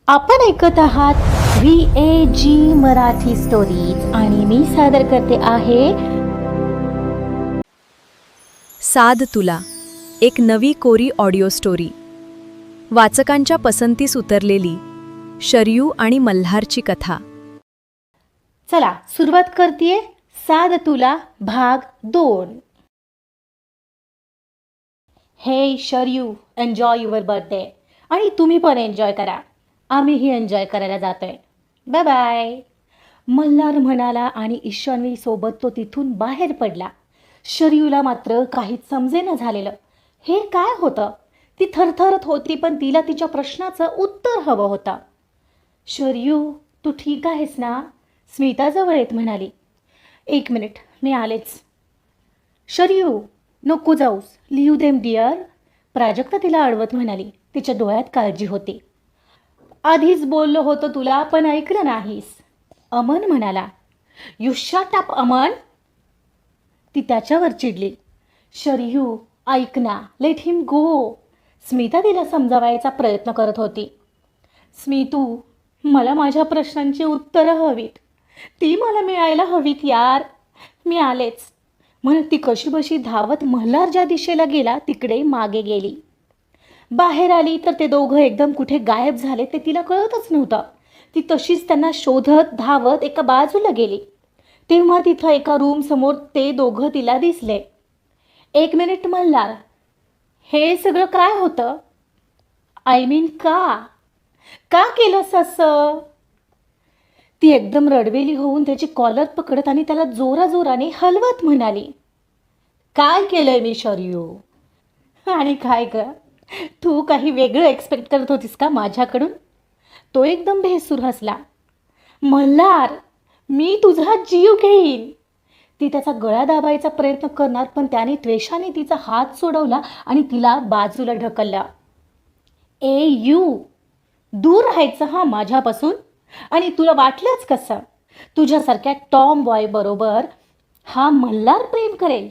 आपण ऐकत आहात VAG मराठी स्टोरीज आणि मी सादर करते आहे साद तुला, एक नवी कोरी ऑडिओ स्टोरी. वाचकांच्या पसंतीस उतरलेली शरयू आणि मल्हारची कथा. चला सुरुवात करतेय साद तुला भाग 2. हे शरयू, एन्जॉय युअर बर्थडे. आणि तुम्ही पण एन्जॉय करा. आम्हीही एन्जॉय करायला जातोय. Bye bye. मल्हार म्हणाला आणि ईशान्वी सोबत तो तिथून बाहेर पडला. शरयूला मात्र काहीच समजेना झालेलं. हे काय होतं? ती थरथरत होती, पण तिला तिच्या प्रश्नाचं उत्तर हवं होतं. शरयू, तू ठीक आहेस ना? स्मिता जवळ येत म्हणाली. 1 मिनिट, मी आलेच. शरयू, नको जाऊस, लिव्ह देम डिअर. प्राजक्ता तिला अडवत म्हणाली. तिच्या डोळ्यात काळजी होती. आधीच बोललो होतं तुला, पण ऐकलं नाहीस. अमन म्हणाला. You shut up Aman. ती त्याच्यावर चिडली. शरयू, ऐक ना, लेट हिम गो. स्मिता तिला समजावायचा प्रयत्न करत होती. स्मितू, मला माझ्या प्रश्नांची उत्तरं हवीत. ती मला मिळायला हवीत यार. मी आलेच. म्हणून ती कशीबशी धावत मल्हार ज्या दिशेला गेला तिकडे मागे गेली. बाहेर आली तर ते दोघं एकदम कुठे गायब झाले ते तिला कळतच नव्हतं. ती तशीच त्यांना शोधत धावत एका बाजूला गेली. तेव्हा तिथं एका रूम समोर ते दोघं तिला दिसले. 1 मिनिट मल्हार, हे सगळं काय होतं? आय मीन का केलंस असं? ती एकदम रडवेली होऊन त्याची कॉलर पकडत आणि त्याला जोराजोराने हलवत म्हणाली. काय केलंय मी शरयू? आणि काय ग, तू काही वेगळं एक्सपेक्ट करत होतीस का माझ्याकडून? तो एकदम भेसूर हसला. मल्हार, मी तुझा जीव घेईन. ती त्याचा गळा दाबायचा प्रयत्न करणार, पण त्याने त्वेषाने तिचा हात सोडवला आणि तिला बाजूला ढकलला. ए यू, दूर राहायचं हा माझ्यापासून. आणि तुला वाटलंच कसं तुझ्यासारख्या टॉम बॉय बरोबर हा मल्हार प्रेम करेल?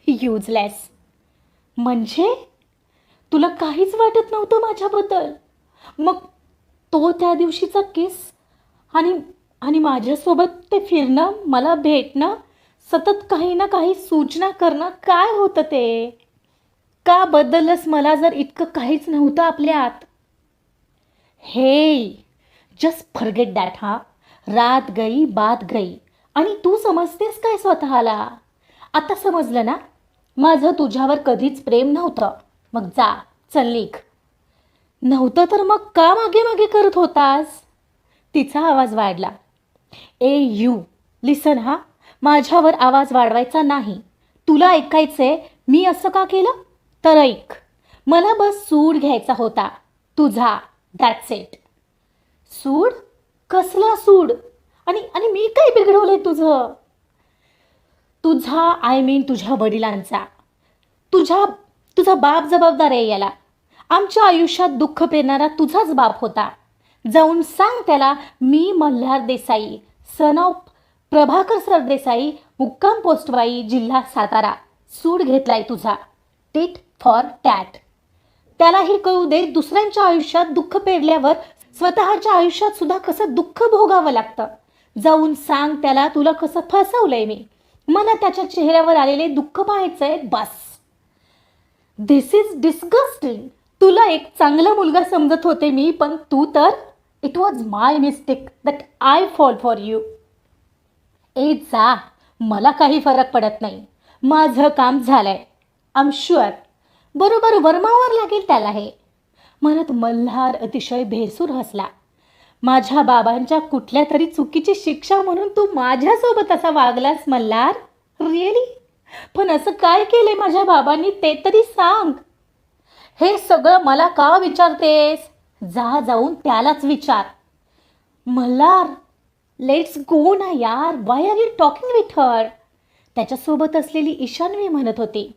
युजलेस. म्हणजे तुला काहीच वाटत नव्हतं माझ्याबद्दल? मग तो त्या दिवशीचा किस आणि माझ्यासोबत ते फिरणं, मला भेटणं, सतत काही ना काही सूचना करणं, काय होतं ते? का बदललंस मला जर इतकं काहीच नव्हतं आपल्यात? हे जस्ट फॉरगेट दॅट. रात गई बात गई. आणि तू समजतेस काय स्वतःला? आता समजलं ना? माझं तुझ्यावर कधीच प्रेम नव्हतं. मग जा, चल निघ. नव्हतं तर मग का मागे मागे करत होतास? तिचा आवाज वाढला. ए यू, लिसन. माझ्यावर आवाज वाढवायचा नाही. तुला ऐकायचंय मी असं का केलं? तर ऐक. मला बस सूड घ्यायचा होता तुझा. That's it. सूड? कसला सूड? आणि मी काय बिघडवलंय तुझं? तुझा आय मीन तुझ्या वडिलांचा. तुझा बाप जबाबदार आहे याला. आमच्या आयुष्यात दुःख पेरणारा तुझाच बाप होता. जाऊन सांग त्याला, मी मल्हार देसाई, सन ऑफ प्रभाकर सरदेसाई, मुक्काम पोस्टवाई, जिल्हा सातारा, सूड घेतलाय तुझा. Tit for tat. त्यालाही कळू दे दुसऱ्यांच्या आयुष्यात दुःख पेरल्यावर स्वतःच्या आयुष्यात सुद्धा कसं दुःख भोगावं लागतं. जाऊन सांग त्याला तुला कसं फसवलंय मी. मला त्याच्या चेहऱ्यावर आलेले दुःख पाहायचंय बस. दिस इज डिस्गस्टिंग. तुला एक चांगला मुलगा समजत होते मी, पण तू तर. It was my mistake that I fall for you. ए जा, मला काही फरक पडत नाही. माझं काम झालंय. I am sure. बरोबर वर्मावर लागेल त्याला हे म्हणत मल्हार अतिशय भेसूर हसला. माझ्या बाबांच्या कुठल्या तरी चुकीची शिक्षा म्हणून तू माझ्यासोबत असा वागलास मल्हार? रिअली? पण असं काय केलंय माझ्या बाबांनी ते तरी सांग. हे सगळं मला का विचारतेस? जा, जाऊन त्यालाच विचार. मल्हार, लेट्स गो ना यार. Why are you talking with her? त्याच्यासोबत असलेली ईशान्वी म्हणत होती.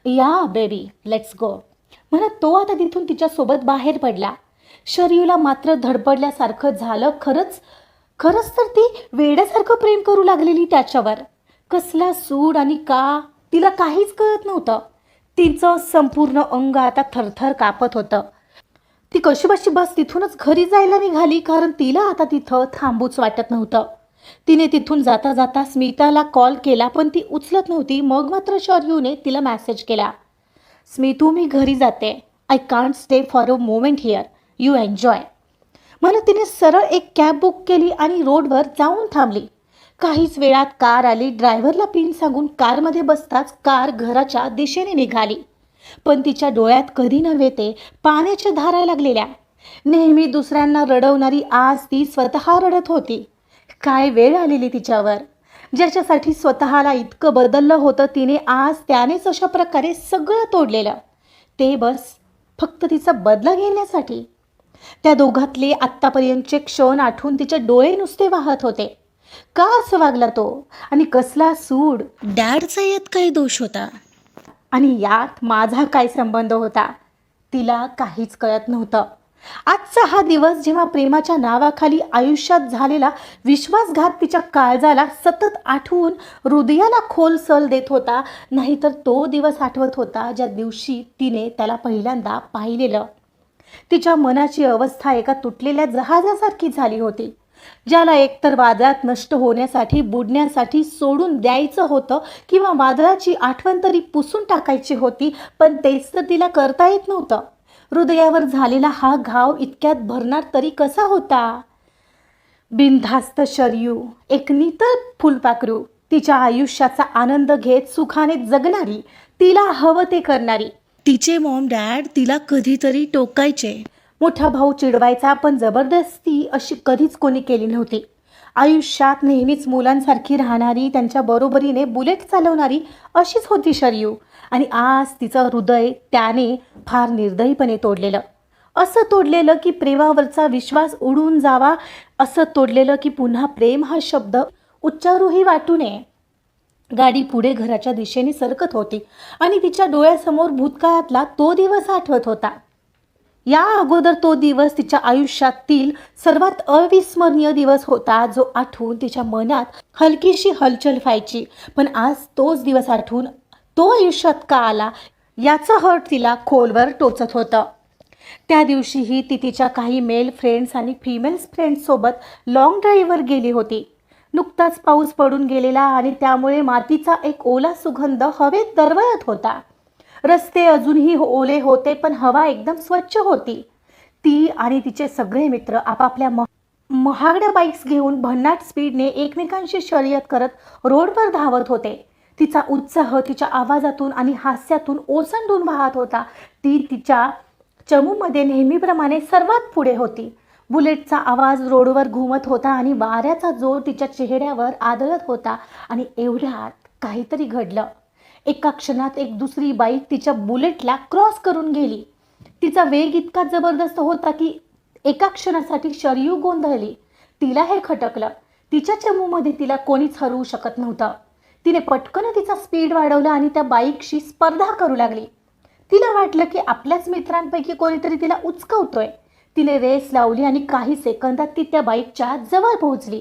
या बेबी, लेट्स गो म्हणत तो आता तिथून तिच्यासोबत बाहेर पडला. शरयूला मात्र धडपडल्यासारखं झालं. खरंच तर ती वेड्यासारखं प्रेम करू लागलेली त्याच्यावर. कसला सूड आणि का, तिला काहीच कळत नव्हतं. तिचं संपूर्ण अंग आता थरथर कापत होतं. ती कशीबशी बस तिथूनच घरी जायला निघाली, कारण तिला आता तिथं थांबूच वाटत नव्हतं. तिने तिथून जाता जाता स्मिताला कॉल केला, पण ती उचलत नव्हती. मग मात्र शौर्यूने तिला मेसेज केला, स्मितू मी घरी जाते, I can't stay for a moment here, you enjoy. म्हणून तिने सरळ एक कॅब बुक केली आणि रोडवर जाऊन थांबली. काहीच वेळात कार आली. ड्रायव्हरला पिन सांगून कारमध्ये बसताच कार घराच्या दिशेने निघाली. पण तिच्या डोळ्यात कधी नव्हे ते पाण्याच्या धारा लागलेल्या. नेहमी दुसऱ्यांना रडवणारी आज ती स्वतः रडत होती. काय वेळ आलेली तिच्यावर. ज्याच्यासाठी स्वतःला इतकं बदललं होतं तिने, आज त्यानेच अशा प्रकारे सगळं तोडलेलं. ते बस फक्त तिचा बदला घेण्यासाठी. त्या दोघातले आत्तापर्यंतचे क्षण आठवून तिचे डोळे नुसते वाहत होते. का असं वागला तो, आणि कसला सूड. डॅडचा यात काय दोष होता आणि यात माझा काय संबंध होता, तिला काहीच कळत नव्हतं. आजचा हा दिवस जेव्हा प्रेमाच्या नावाखाली आयुष्यात झालेला विश्वासघात तिच्या काळजाला सतत आठवून हृदयाला खोल सल देत होता. नाहीतर तो दिवस आठवत होता ज्या दिवशी तिने त्याला पहिल्यांदा पाहिलेलं. तिच्या मनाची अवस्था एका तुटलेल्या जहाजासारखी झाली होती, ज्याला एकतर वादळात नष्ट होण्यासाठी बुडण्यासाठी सोडून द्यायचं होतं, किंवा वादळाची आठवण तरी पुसून टाकायची होती, पण तेच तर तिला करता येत नव्हतं. हृदयावर झालेला हा घाव इतक्यात भरणार तरी कसा होता. बिनधास्त शरयू, एक नितळ फुलपाखरू, तिच्या आयुष्याचा आनंद घेत सुखाने जगणारी, तिला हवं ते करणारी. तिचे मॉम डॅड तिला कधीतरी टोकायचे, मोठा भाऊ चिडवायचा, पण जबरदस्ती अशी कधीच कोणी केली नव्हती. आयुष्यात नेहमीच मुलांसारखी राहणारी, त्यांच्या बरोबरीने बुलेट चालवणारी अशीच होती शरयू. आणि आज तिचं हृदय त्याने फार निर्दयीपणे तोडलेलं. असं तोडलेलं की प्रेमावरचा विश्वास उडून जावा, असं तोडलेलं की पुन्हा प्रेम हा शब्द उच्चारूही वाटू नये. गाडी पुढे घराच्या दिशेने सरकत होती आणि तिच्या डोळ्यासमोर भूतकाळातला तो दिवस आठवत होता. या अगोदर तो दिवस तिच्या आयुष्यातील सर्वात अविस्मरणीय दिवस होता, जो आठवून तिच्या मनात हलकीशी हलचल व्हायची. पण आज तोच दिवस आठवून तो आयुष्यात का आला याचं हर्ट तिला खोलवर टोचत होतं. त्या दिवशीही ती तिच्या काही मेल फ्रेंड्स आणि फिमेल फ्रेंड्ससोबत लॉंग ड्राईव्हवर गेली होती. नुकताच पाऊस पडून गेलेला आणि त्यामुळे मातीचा एक ओला सुगंध हवेत दरवळत होता. रस्ते अजूनही ओले होते, पण हवा एकदम स्वच्छ होती. ती आणि तिचे सगळे मित्र आपापल्या महागड्या बाईक्स घेऊन भन्नाट स्पीडने एकमेकांशी शर्यत करत रोडवर धावत होते. तिचा उत्साह तिच्या आवाजातून आणि हास्यातून ओसंडून वाहत होता. ती तिच्या चमूमध्ये नेहमीप्रमाणे सर्वात पुढे होती. बुलेटचा आवाज रोडवर घुमत होता आणि वाऱ्याचा जोर तिच्या चेहऱ्यावर आदळत होता. आणि एवढ्यात काहीतरी घडलं. एका क्षणात एक दुसरी बाईक तिच्या बुलेटला क्रॉस करून गेली. तिचा वेग इतका जबरदस्त होता की एका क्षणासाठी शरयू गोंधळली. तिला हे खटकलं. तिच्या चमूमध्ये तिला कोणीच हरवू शकत नव्हतं. तिने पटकन तिचा स्पीड वाढवला आणि त्या बाईकशी स्पर्धा करू लागली. तिला वाटलं की आपल्याच मित्रांपैकी कोणीतरी तिला उचकवतोय. तिने रेस लावली आणि काही सेकंदात ती त्या बाईकच्या जवळ पोहोचली.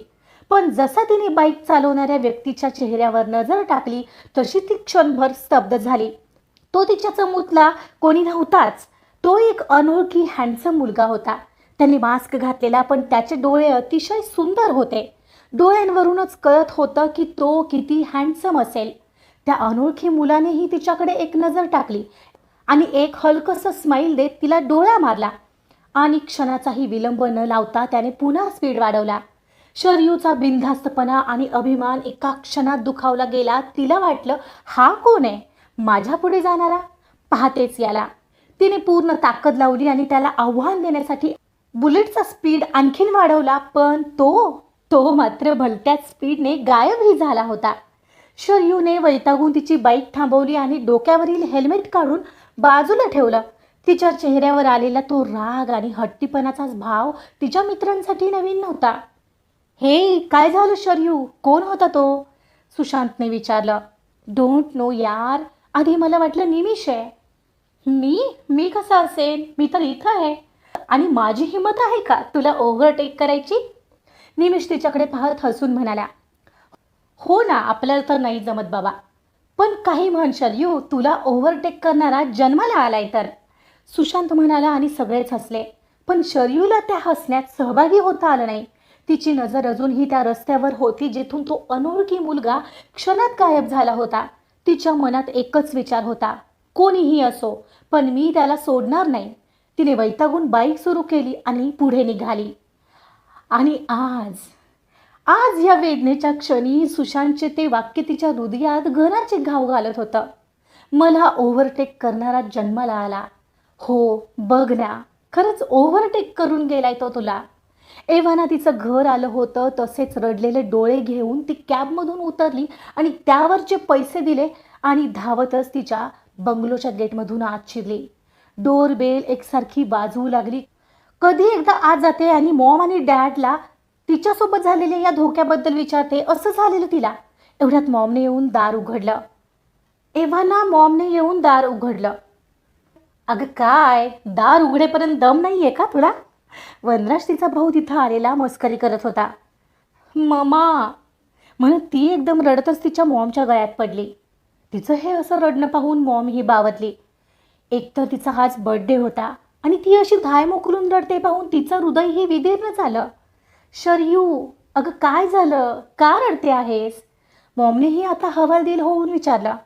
पण जसा तिने बाईक चालवणाऱ्या व्यक्तीच्या चेहऱ्यावर नजर टाकली तशी ती क्षणभर स्तब्ध झाली. तो तिच्या चमूतला कोणी नव्हताच. तो एक अनोळखी हँडसम मुलगा होता. त्यांनी मास्क घातलेला, पण त्याचे डोळे अतिशय सुंदर होते. डोळ्यांवरूनच कळत होतं की तो किती हँडसम असेल. त्या अनोळखी मुलानेही तिच्याकडे एक नजर टाकली आणि एक हलकंसं स्माईल देत तिला डोळा मारला. आणि क्षणाचाही विलंब न लावता त्याने पुन्हा स्पीड वाढवला. शरयूचा बिनधास्तपणा आणि अभिमान एका क्षणात दुखावला गेला. तिला वाटलं, हा कोण आहे, माझ्या पुढे जाणारा? पाहतेच याला. तिने पूर्ण ताकद लावली आणि त्याला आव्हान देण्यासाठी बुलेटचा स्पीड आणखीन वाढवला, पण तो मात्र भलत्याच स्पीडने गायबही झाला होता. शरयूने वैतागून तिची बाईक थांबवली आणि डोक्यावरील हेल्मेट काढून बाजूला ठेवलं. तिच्या चेहऱ्यावर आलेला तो राग आणि हट्टीपणाचाच भाव तिच्या मित्रांसाठी नवीन नव्हता. हे काय झालं शरयू, कोण होता तो? सुशांतने विचारलं. डोंट नो यार, आधी मला वाटलं निमिष आहे. मी कसा असेल, मी तर इथं आहे. आणि माझी हिंमत आहे का तुला ओव्हरटेक करायची? निमिष तिच्याकडे पाहत हसून म्हणाला, हो ना, आपल्याला तर नाही जमत बाबा. पण काही म्हण शरयू, तुला ओव्हरटेक करणारा जन्माला आलाय तर. सुशांत म्हणाला आणि सगळेच हसले. पण शरयूला त्या हसण्यात सहभागी होता आलं नाही. तिची नजर अजूनही त्या रस्त्यावर होती जिथून तो अनोळखी मुलगा क्षणात गायब झाला होता. तिच्या मनात एकच विचार होता, कोणीही असो पण मी त्याला सोडणार नाही. तिने वैतागून बाईक सुरू केली आणि पुढे निघाली. आणि आज या वेदनेच्या क्षणी सुशांतचे ते वाक्य तिच्या हृदयात घराचे घाव घालत होतं. मला ओव्हरटेक करणारा जन्माला आला. हो बघ ना, खरंच ओव्हरटेक करून गेलाय तो तुला. एव्हाना तिचं घर आलं होतं. तसेच रडलेले डोळे घेऊन ती कॅबमधून उतरली आणि त्यावरचे पैसे दिले आणि धावतच तिच्या बंगलोच्या गेटमधून आत शिरली. डोरबेल एकसारखी वाजवू लागली. कधी एकदा आत जाते आणि मॉम आणि डॅडला तिच्यासोबत झालेल्या या धोक्याबद्दल विचारते, असं झालेलं तिला. एवढ्यात मॉमने येऊन दार उघडलं. अगं काय, दार उघडेपर्यंत दम नाही आहे का तुला? वनराज तिचा भाऊ तिथं आलेला मस्करी करत होता. ममा म्हणत ती एकदम रडतच तिच्या मॉमच्या गळ्यात पडली. तिचं हे असं रडणं पाहून मॉम ही बावरली. एकतर तिचा हाच बर्थडे होता आणि ती अशी धाय मोकलून रडते पाहून तिचं हृदयही विदीर्ण झालं. शरयू, अगं काय झालं, का रडते आहेस? मॉमनेही आता हवालदिल होऊन विचारलं.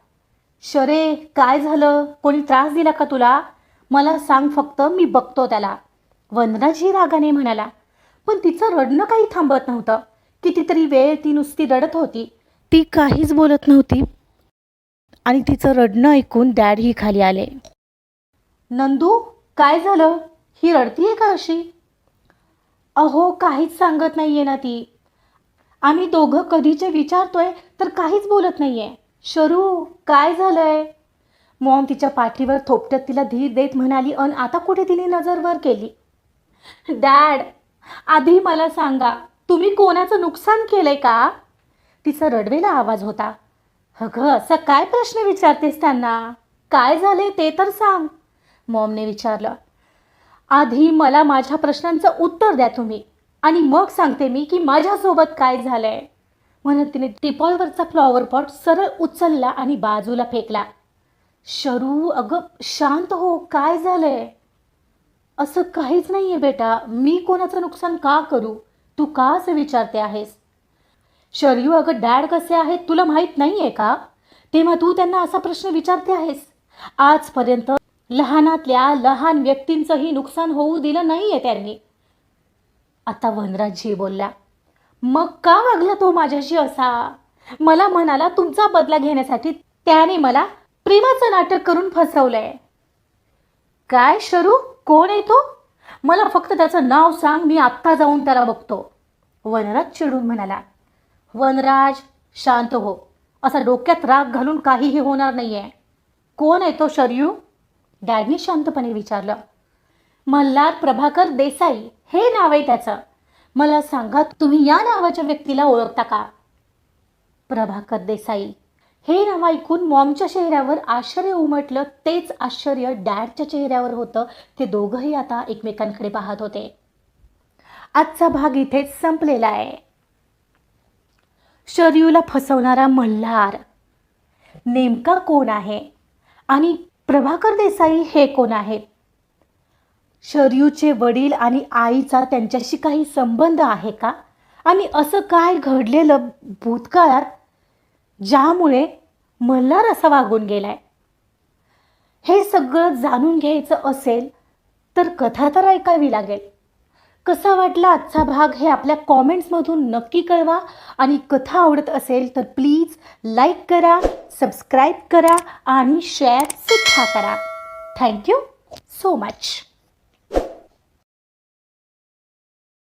शरे, काय झालं? कोणी त्रास दिला का तुला? मला सांग फक्त, मी बघतो त्याला. वनराजही रागाने म्हणाला. पण तिचं रडणं काही थांबत नव्हतं. कितीतरी वेळ ती नुसती रडत होती. ती काहीच बोलत नव्हती आणि तिचं रडणं ऐकून डॅडही खाली आले. नंदू, काय झालं? ही रडतीये का अशी? अहो काहीच सांगत नाहीये ना ती. आम्ही दोघं कधीचे विचारतोय तर काहीच बोलत नाहीये. शरू, काय झालंय? मॉम तिच्या पाठीवर थोपटत तिला धीर देत म्हणाली. आता कुठे तिने नजर वर केली. डॅड, आधी मला सांगा, तुम्ही कोणाचं नुकसान केलंय का? तिचा रडवेला आवाज होता. अगं असं काय प्रश्न विचारतेस त्यांना? काय झाले ते तर सांग, मॉमने विचारलं. आधी मला माझ्या प्रश्नांचं उत्तर द्या तुम्ही, आणि मग सांगते मी की माझ्यासोबत काय झालंय, म्हणत तिने टिपॉयवरचा फ्लॉवर पॉट सरळ उचलला आणि बाजूला फेकला. शरू, अगं शांत हो, काय झालंय? असं काहीच नाही आहे बेटा, मी कोणाचं नुकसान का करू? तू का असं विचारते आहेस? शरयू, अगं डॅड कसे आहेत तुला माहीत नाही आहे का? तेव्हा तू त्यांना असा प्रश्न विचारते आहेस? आजपर्यंत लहानातल्या लहान व्यक्तींचंही नुकसान होऊ दिलं नाही आहे त्यांनी. आता वनराजजी बोलला. मग का वागला तो माझ्याशी असा? मला म्हणाला तुमचा बदला घेण्यासाठी त्याने मला प्रेमाचं नाटक करून फसवलंय. काय शरू, कोण आहे तो? मला फक्त त्याचं नाव सांग, मी आत्ता जाऊन त्याला बघतो, वनराज चिडून म्हणाला. वनराज, शांत हो, असा डोक्यात राग घालून काहीही होणार नाहीये. कोण आहे तो शरयू? डॅडनी शांतपणे विचारलं. मल्हार प्रभाकर देसाई हे नाव आहे त्याचं. मला सांगा, तुम्ही या नावाच्या व्यक्तीला ओळखता का? प्रभाकर देसाई हे नाव ऐकून मॉमच्या चेहऱ्यावर आश्चर्य उमटलं. तेच आश्चर्य डॅडच्या चेहऱ्यावर होतं. ते दोघंही आता एकमेकांकडे पाहत होते. आजचा भाग इथेच संपलेला आहे. शरयूला फसवणारा मल्हार नेमका कोण आहे आणि प्रभाकर देसाई हे कोण आहेत? शरयूचे वडील आणि आईचा त्यांच्याशी काही संबंध आहे का? आणि असं काय घडलेलं भूतकाळात ज्यामुळे मल्हार असा वागून गेलाय? हे सगळं जाणून घ्यायचं असेल तर कथा तर ऐकावी लागेल. कसा वाटला आजचा भाग हे आपल्या कॉमेंट्समधून नक्की कळवा. आणि कथा आवडत असेल तर प्लीज लाईक करा, सबस्क्राईब करा आणि शेअर सुद्धा करा. Thank you so much.